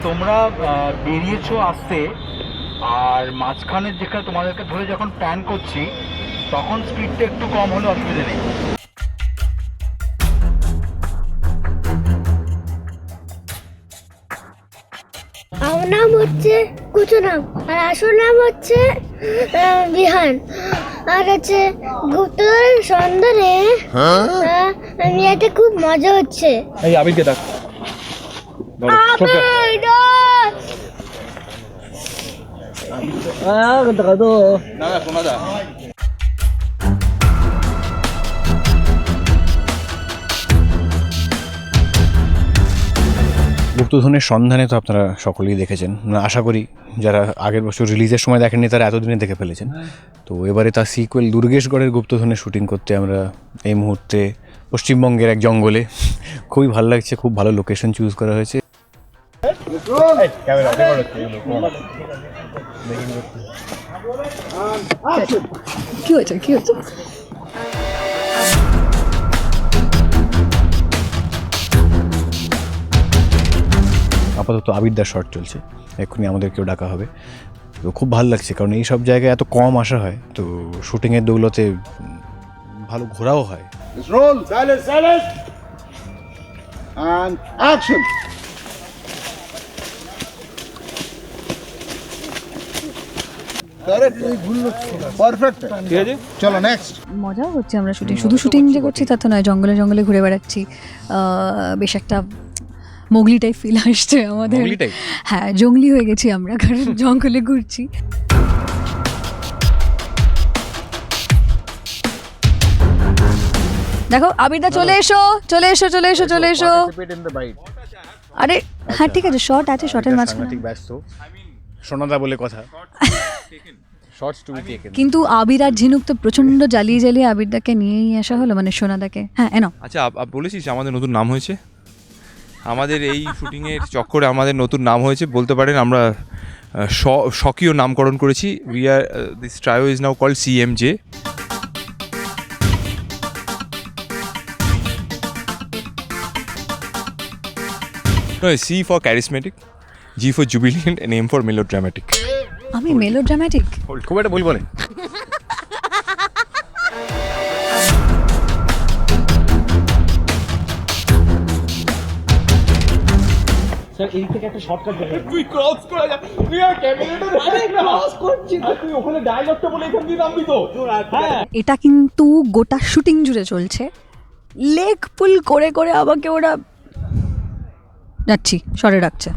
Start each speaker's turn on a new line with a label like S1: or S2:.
S1: তোমরা বেরিয়েছো আসতে, আর মাঝখানে যেখানে তোমাদেরকে ধরে যখন প্ল্যান করছি তখন স্পিডটা একটু কম হলে অসুবিধা নেই।
S2: আমার নাম হচ্ছে কুচুনাম, আর আসল নাম হচ্ছে বিহান। আর হচ্ছে গুপ্তধনের সন্ধানে মেয়েতে খুব মজা হচ্ছে।
S3: এই আবিরকে ডাক। গুপ্তধনের সন্ধানে তো আপনারা সকলেই দেখেছেন, আশা করি যারা আগের বছর রিলিজের সময় দেখেননি তারা এতদিনে দেখে ফেলেছেন। তো এবারে তার সিকুয়েল দুর্গেশগড়ের গুপ্তধনের শুটিং করতে আমরা এই মুহূর্তে পশ্চিমবঙ্গের এক জঙ্গলে। খুবই ভালো লাগছে, খুব ভালো লোকেশন চুজ করা হয়েছে।
S4: কি হয়েছে কি হয়েছে?
S3: আপাতত আবিরদার শট চলছে, এক্ষুনি আমাদেরকেও ডাকা হবে। তো খুব ভালো লাগছে, কারণ এই সব জায়গায় এত কম আসা হয়, তো শুটিংয়ের দৌলতে ভালো ঘোরাও হয়।
S5: Roll. Silence, silence. And action. Perfect. ঠিক আছে, চলো নেক্সট।
S4: মজাও হচ্ছে, আমরা শুধু শুটিং যে করছি তা তো নয়, জঙ্গলে জঙ্গলে ঘুরে বেড়াচ্ছি। বেশ একটা মোগলি টাইপ ফিল আসছে আমাদের। হ্যাঁ, জঙ্গলি হয়ে গেছি আমরা, কারণ জঙ্গলে ঘুরছি। দেখো আবিরদা, চলে এসো চলে এসো চলে এসো চলে এসো। আরে হ্যাঁ ঠিক আছে, শর্ট আছে, শর্টের মাঝখানে
S3: ব্যস্ত সোনাদা বলে কথা।
S4: কিন্তু আবির আর ঝিনুক তো প্রচন্ড জ্বালিয়ে জ্বালিয়ে আবিরদাকে নিয়েই আসা হলো, মানে সোনাদাকে। হ্যাঁ এনো।
S6: আচ্ছা, বলেছিস আমাদের নতুন নাম হয়েছে? আমাদের এই শুটিংয়ের চক্করে আমাদের নতুন নাম হয়েছে বলতে পারেন। আমরা স্বকীয় নামকরণ করেছি। This trio is now called CMJ। No, C for charismatic, G for jubilant, and M for melodramatic.
S4: আমি মেলোড্রামাটিক?
S3: খুব একটা বলবো না।
S1: স্যার এই থেকে একটা শর্টকাট দেখেন।
S3: তুই ক্রস করে যা, তুই আর ক্যামেরাটা ক্রস করছিস, তুই ওখানে ডায়লগটা বলে এখান দিয়ে নামবি তো। হ্যাঁ,
S4: এটা কিন্তু গোটা শুটিং জুড়ে চলছে। লেগ পুল করে করে আমাকে ওরা যাচ্ছি সরে রাখছে।